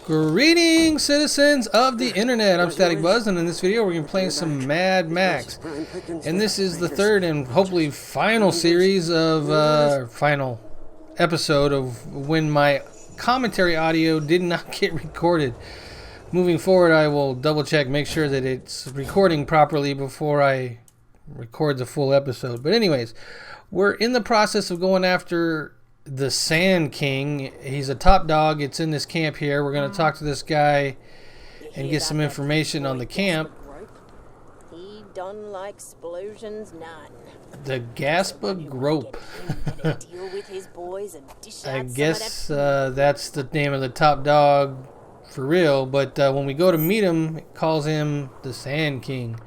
Greetings, citizens of the internet. I'm Static Buzz, and in this video we're going to be playing some Mad Max. And this is the third and hopefully final series of, final episode of when my commentary audio did not get recorded. Moving forward, I will double check, make sure that it's recording properly before I record the full episode. But anyways, we're in the process of going after the Sand King. He's a top dog. It's in this camp here. We're going to talk to this guy and get some information on the camp. He done like explosions none. The Gaspa Grope. I guess that's the name of the top dog for real, but when we go to meet him, it calls him the Sand King.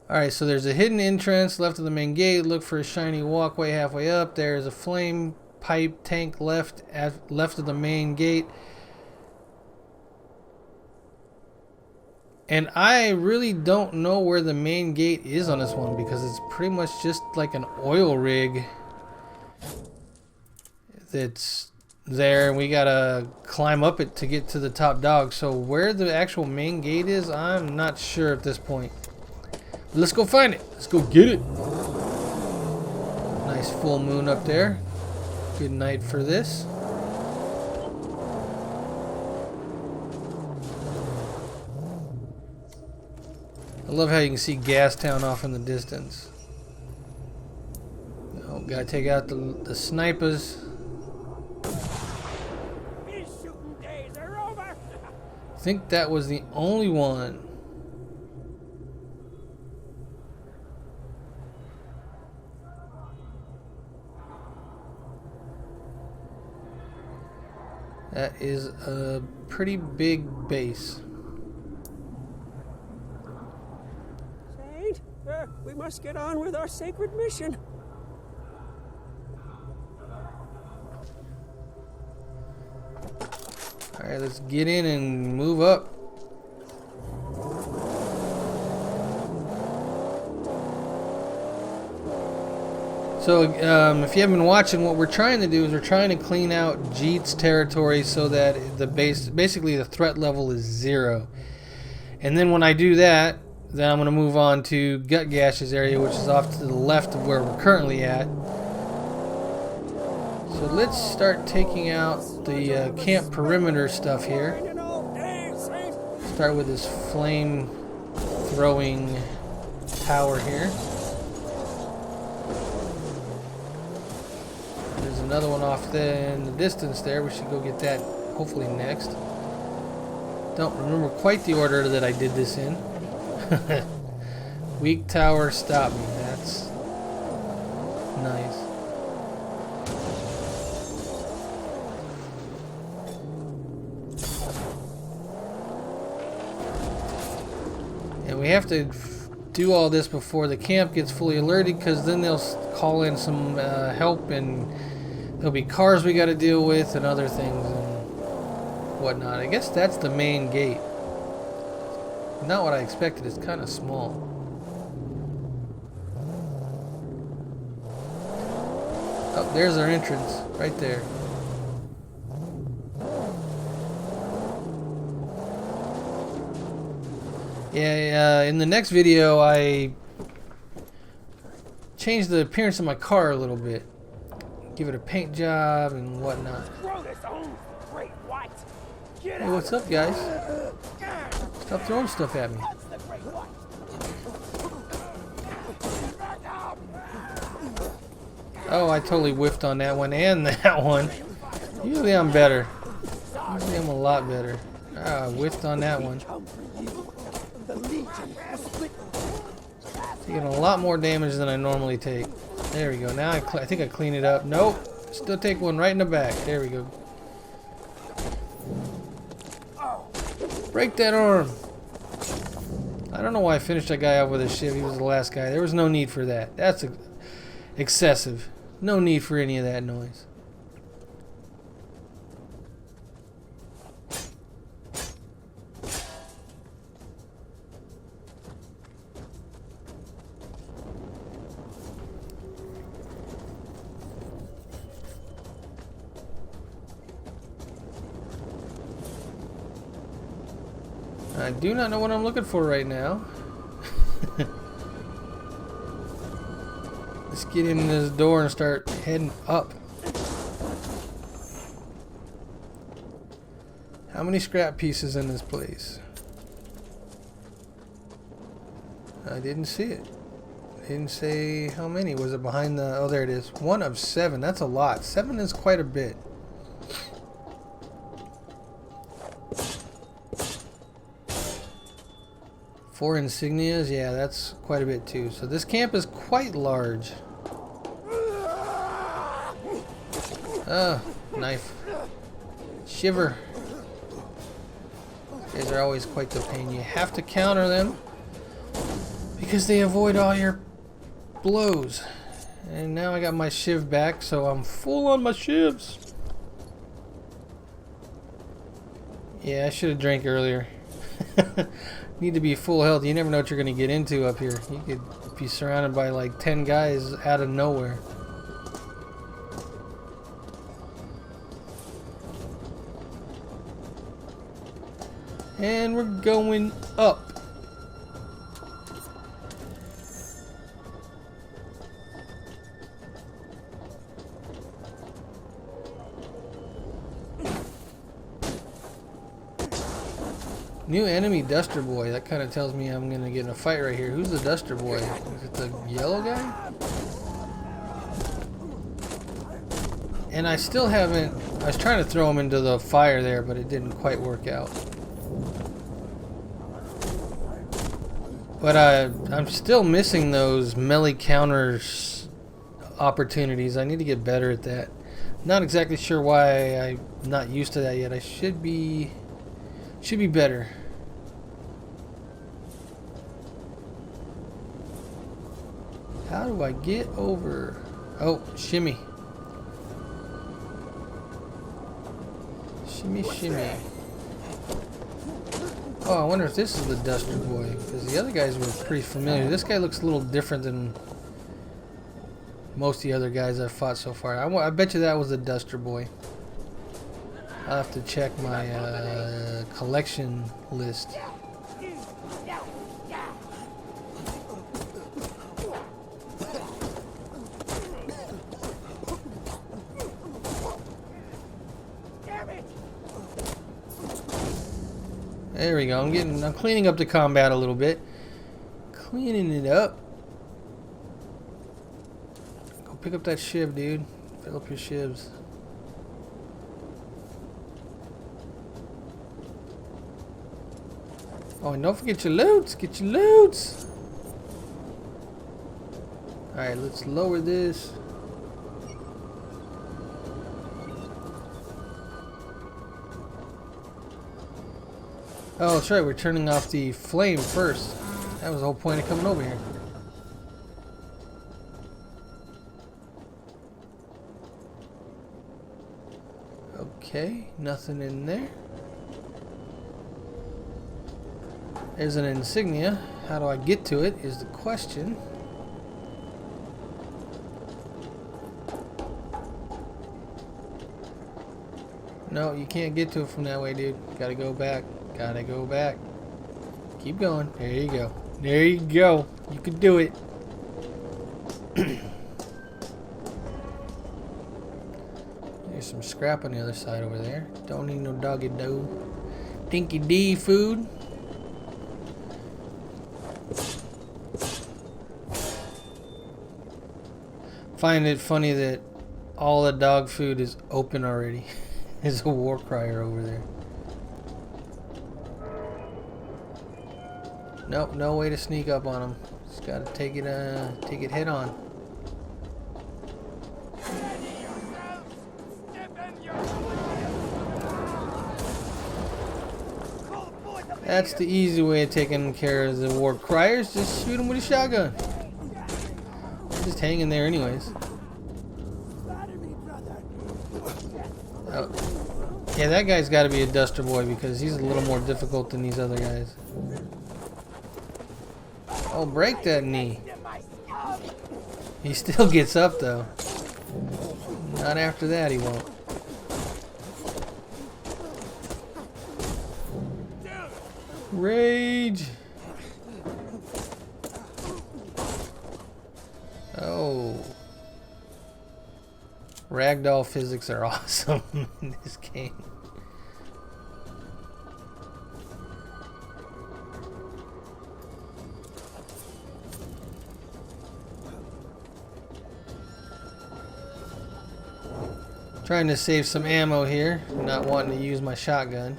Alright, so there's a hidden entrance left of the main gate. Look for a shiny walkway halfway up. There's a flame pipe tank left of the main gate. And I really don't know where the main gate is on this one, because it's pretty much just like an oil rig that's there, and we gotta climb up it to get to the top dog. So where the actual main gate is, I'm not sure at this point. Let's go find it. Let's go get it. Nice full moon up there. Good night for this. I love how you can see Gastown off in the distance. Oh, gotta take out the snipers. His shooting days are over. I think that was the only one. That is a pretty big base. Saint, we must get on with our sacred mission. Alright, let's get in and move up. So, if you haven't been watching, what we're trying to do is we're trying to clean out Jeet's territory so that basically the threat level is 0. And then when I do that, then I'm going to move on to Gut Gash's area, which is off to the left of where we're currently at. So let's start taking out the camp perimeter stuff here. Start with this flame throwing tower here. There's another one off there in the distance there. We should go get that hopefully next. Don't remember quite the order that I did this in. Weak tower, stop me. That's nice. And we have to do all this before the camp gets fully alerted, because then they'll call in some help, and there'll be cars we got to deal with and other things and whatnot. I guess that's the main gate. Not what I expected. It's kind of small. Oh, there's our entrance right there. Yeah, in the next video I changed the appearance of my car a little bit. Give it a paint job and whatnot. Hey, what's up, guys? Stop throwing stuff at me. Oh, I totally whiffed on that one and that one. Usually I'm better. Usually I'm a lot better. I whiffed on that one. Taking a lot more damage than I normally take. There we go. Now I think I clean it up. Nope. Still take one right in the back. There we go. Break that arm. I don't know why I finished that guy off with a shiv. He was the last guy. There was no need for that. That's excessive. No need for any of that noise. I do not know what I'm looking for right now. Let's get in this door and start heading up. How many scrap pieces in this place? I didn't see it. Didn't say how many. Was it behind the... Oh, there it is. 1 of 7. That's a lot. 7 is quite a bit. Four insignias. Yeah, that's quite a bit too. So this camp is quite large. Oh, knife. Shiver. These guys are always quite the pain. You have to counter them because they avoid all your blows. And now I got my shiv back, so I'm full on my shivs. Yeah, I should have drank earlier. Need to be full health. You never know what you're going to get into up here. You could be surrounded by like 10 guys out of nowhere. And we're going up. New enemy Duster Boy. That kind of tells me I'm going to get in a fight right here. Who's the Duster Boy? Is it the yellow guy? And I still haven't... I was trying to throw him into the fire there, but it didn't quite work out. But I'm still missing those melee counters opportunities. I need to get better at that. Not exactly sure why I'm not used to that yet. I should be better. How do I get over? Oh, shimmy. Shimmy, shimmy. Oh, I wonder if this is the Duster Boy, because the other guys were pretty familiar. This guy looks a little different than most of the other guys I've fought so far. I bet you that was the Duster Boy. I'll have to check my collection list. There we go. I'm cleaning up the combat a little bit. Cleaning it up. Go pick up that shiv, dude. Fill up your shivs. Oh, and don't forget your loots. Get your loots. Alright, let's lower this. Oh, that's right. We're turning off the flame first. That was the whole point of coming over here. Okay, nothing in there. There's an insignia. How do I get to it is the question. No, you can't get to it from that way, dude. Gotta go back. Gotta go back. Keep going. There you go. There you go. You can do it. There's some scrap on the other side over there. Don't need no doggy dough. Dinky D food. Find it funny that all the dog food is open already. There's a war crier over there. Nope, no way to sneak up on him. Just gotta take it head on. That's the easy way of taking care of the war criers. Just shoot them with a shotgun. They're just hanging there anyways. Oh. Yeah, that guy's got to be a Duster Boy because he's a little more difficult than these other guys. Oh, break that knee. He still gets up though. Not after that he won't. Rage. Oh. Ragdoll physics are awesome in this game. Trying to save some ammo here, not wanting to use my shotgun.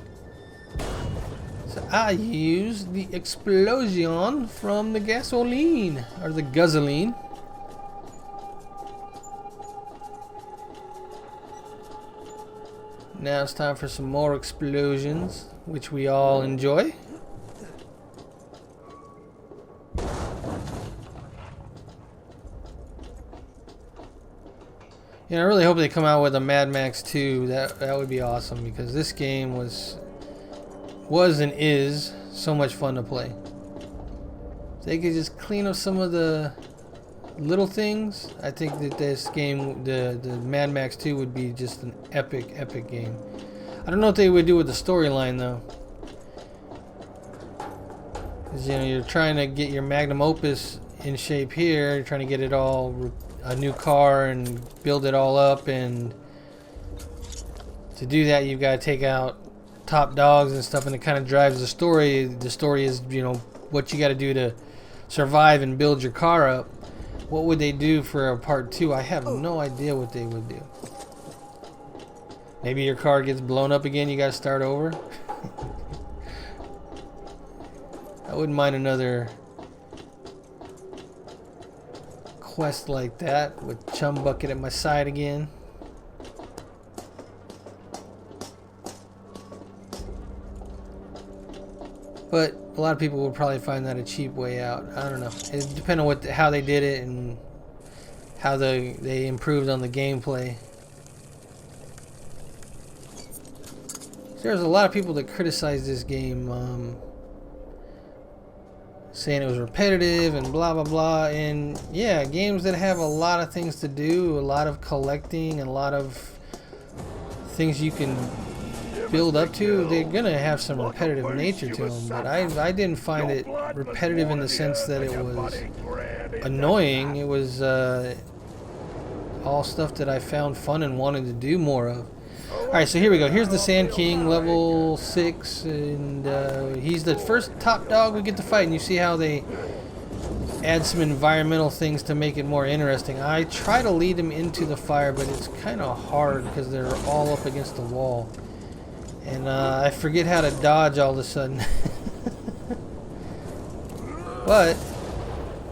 So I use the explosion from the gasoline, or the guzzling. Now it's time for some more explosions, which we all enjoy. You know, I really hope they come out with a Mad Max 2. That would be awesome, because this game was and is so much fun to play. If they could just clean up some of the little things, I think that this game, the Mad Max 2, would be just an epic game. I don't know what they would do with the storyline though, because you know, you're trying to get your magnum opus in shape here. You're trying to get it all a new car and build it all up, and to do that you've got to take out top dogs and stuff, and it kind of drives the story. The story is, you know, what you got to do to survive and build your car up. What would they do for a part 2? I have no idea what they would do. Maybe your car gets blown up again, you got to start over. I wouldn't mind another quest like that with Chum Bucket at my side again. But a lot of people will probably find that a cheap way out. I don't know. It depends on how they did it and how they improved on the gameplay. There's a lot of people that criticize this game, saying it was repetitive and blah blah blah. And yeah, games that have a lot of things to do, a lot of collecting, and a lot of things you can build up to, they're gonna have some repetitive nature to them. But I didn't find it repetitive in the sense that it was annoying. It was all stuff that I found fun and wanted to do more of. Alright, so here we go. Here's the Sand King, level 6, and he's the first top dog we get to fight. And you see how they add some environmental things to make it more interesting. I try to lead him into the fire, but it's kind of hard because they're all up against the wall. And I forget how to dodge all of a sudden. But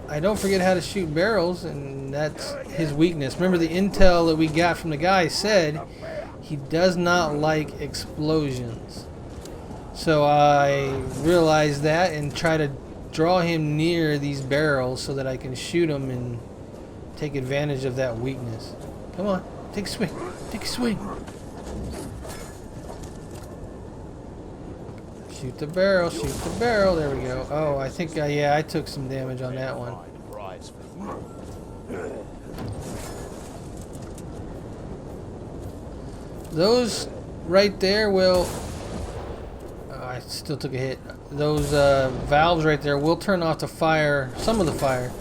I don't forget how to shoot barrels, and that's his weakness. Remember, the intel that we got from the guy said he does not like explosions. So I realized that and try to draw him near these barrels so that I can shoot him and take advantage of that weakness. Come on, take a swing. Take a swing. Shoot the barrel, shoot the barrel. There we go. Oh, I think, yeah, I took some damage on that one. Those right there will... Oh, I still took a hit. Those valves right there will turn off the fire, some of the fire.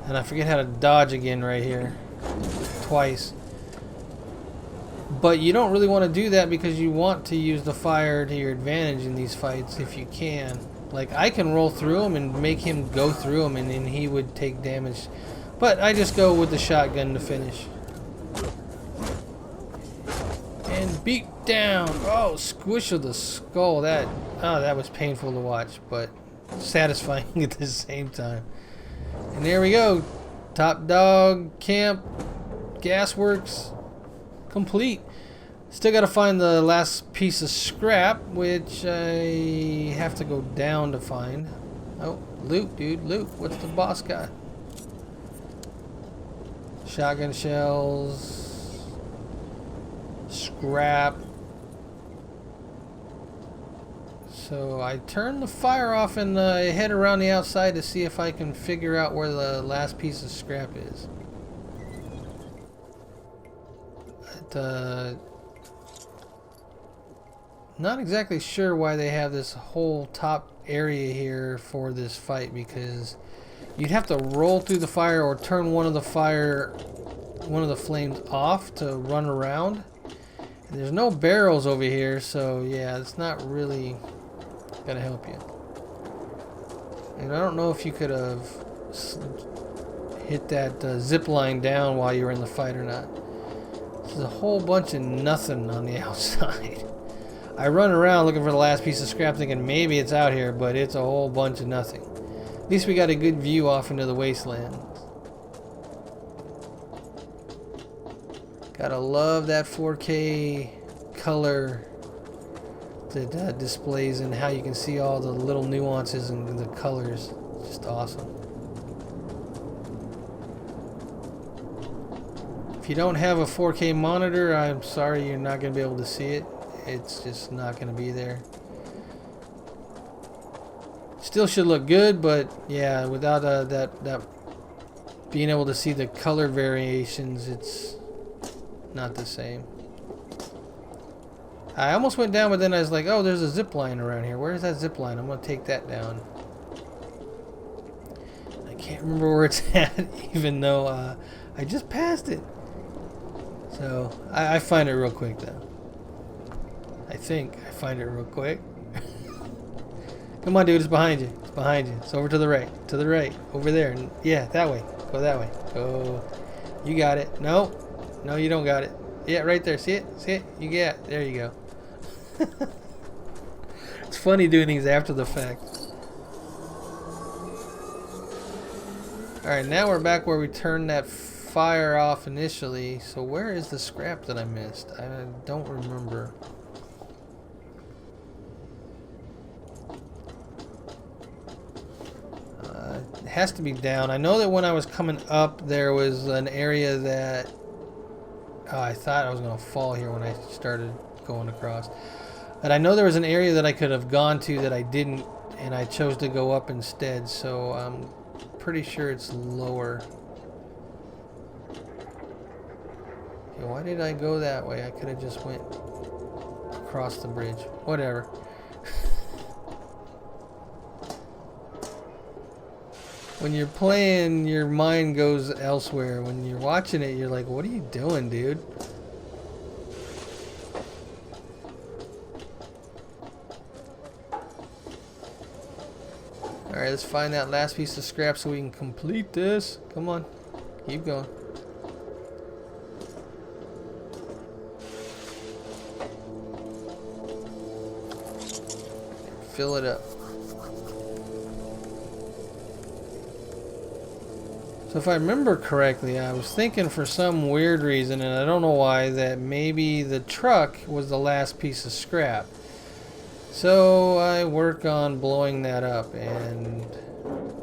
And I forget how to dodge again right here. Twice. But you don't really want to do that because you want to use the fire to your advantage in these fights if you can. Like, I can roll through him and make him go through him, and then he would take damage. But I just go with the shotgun to finish. And beat down. Oh, squish of the skull. That was painful to watch, but satisfying at the same time. And there we go. Top dog camp, gasworks complete. Still got to find the last piece of scrap, which I have to go down to find. Oh, loot, dude, loot. What's the boss got? Shotgun shells, scrap. So I turn the fire off and head around the outside to see if I can figure out where the last piece of scrap is. Not exactly sure why they have this whole top area here for this fight, because you'd have to roll through the fire or turn one of the flames off to run around. And there's no barrels over here, so yeah, it's not really gonna help you. And I don't know if you could have hit that zip line down while you were in the fight or not. There's a whole bunch of nothing on the outside. I run around looking for the last piece of scrap thinking maybe it's out here, but it's a whole bunch of nothing. At least we got a good view off into the wasteland. Gotta love that 4K color that displays and how you can see all the little nuances and the colors. Just awesome. If you don't have a 4K monitor, I'm sorry, you're not going to be able to see it. It's just not going to be there. Still should look good, but yeah, without that being able to see the color variations, it's not the same. I almost went down, but then I was like, oh, there's a zip line around here. Where's that zip line? I'm going to take that down. I can't remember where it's at, even though I just passed it. So, I find it real quick, though. I think I find it real quick. Come on, dude, it's behind you. It's behind you. It's over to the right. To the right. Over there. Yeah, that way. Go that way. Go. You got it. No. No, you don't got it. Yeah, right there. See it? See it? You get it. There you go. It's funny doing things after the fact. Alright, now we're back where we turned that fire off initially. So where is the scrap that I missed? I don't remember. It has to be down. I know that when I was coming up, there was an area that I thought I was going to fall here when I started going across. But I know there was an area that I could have gone to that I didn't, and I chose to go up instead, so I'm pretty sure it's lower. Okay, why did I go that way? I could have just went across the bridge. Whatever. When you're playing, your mind goes elsewhere. When you're watching it, you're like, what are you doing, dude? Alright, let's find that last piece of scrap so we can complete this. Come on. Keep going. Fill it up. So if I remember correctly, I was thinking for some weird reason, and I don't know why, that maybe the truck was the last piece of scrap. So I work on blowing that up, and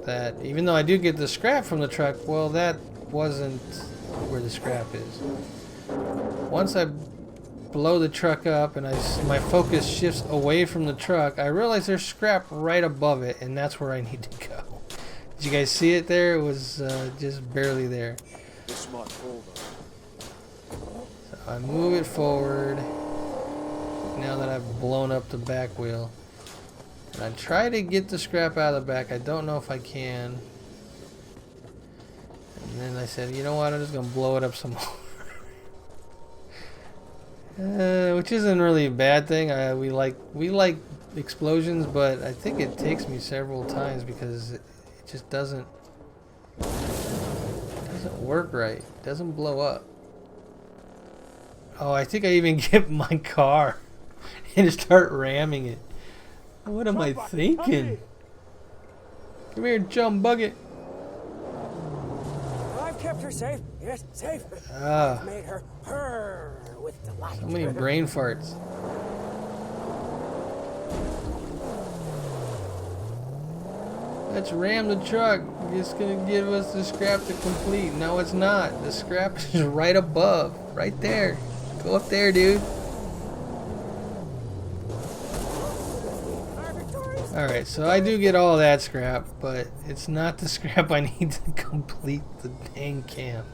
that, even though I do get the scrap from the truck, well, that wasn't where the scrap is. Once I blow the truck up and my focus shifts away from the truck, I realize there's scrap right above it, and that's where I need to go. Did you guys see it there? It was just barely there. So I move it forward now that I've blown up the back wheel. And I try to get the scrap out of the back. I don't know if I can. And then I said, you know what? I'm just going to blow it up some more. Which isn't really a bad thing. We like explosions, but I think it takes me several times because it just doesn't work right. It doesn't blow up. Oh, I think I even get my car and start ramming it. What am I thinking? Come here, chum bucket. I've kept her safe. Yes, safe. Ah. I've made her purr with delight. So many brain farts. Let's ram the truck. It's gonna give us the scrap to complete. No, it's not. The scrap is right above. Right there. Go up there, dude. Alright, so I do get all that scrap, but it's not the scrap I need to complete the dang camp.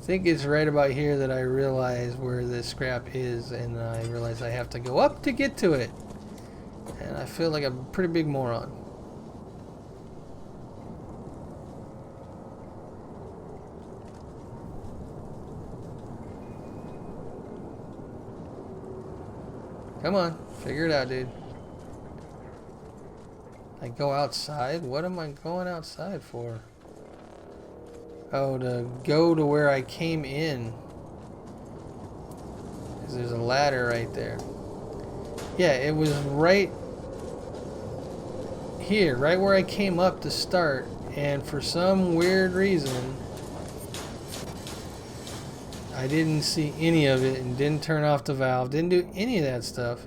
I think it's right about here that I realize where the scrap is, and I realize I have to go up to get to it. And I feel like a pretty big moron. Come on, figure it out, dude. I go outside? What am I going outside for? Oh, to go to where I came in. Because there's a ladder right there. Yeah, it was right here, right where I came up to start. And for some weird reason, I didn't see any of it and didn't turn off the valve. Didn't do any of that stuff.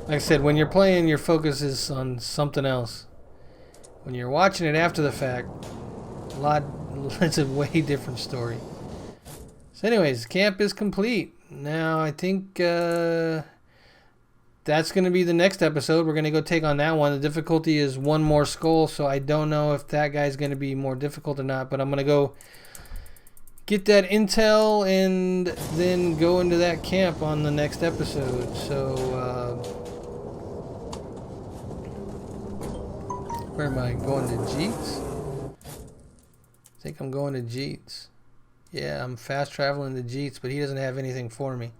Like I said, when you're playing, your focus is on something else. When you're watching it after the fact, it's a way different story. So anyways, camp is complete. Now I think that's going to be the next episode. We're going to go take on that one. The difficulty is one more skull, so I don't know if that guy's going to be more difficult or not, but I'm going to go get that intel and then go into that camp on the next episode. So where am I going? To Jeets? I think I'm going to Jeets. Yeah, I'm fast traveling to Jeets, but he doesn't have anything for me.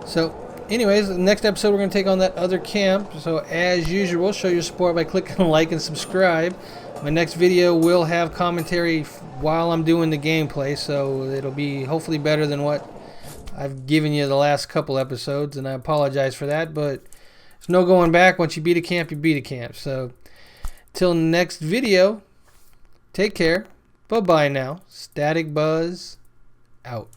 So anyways, the next episode we're going to take on that other camp. So as usual, show your support by clicking like and subscribe. My next video will have commentary while I'm doing the gameplay, so it'll be hopefully better than what I've given you the last couple episodes, and I apologize for that, but there's no going back. Once you beat a camp, you beat a camp. So till next video, take care. Bye-bye now. Static Buzz out.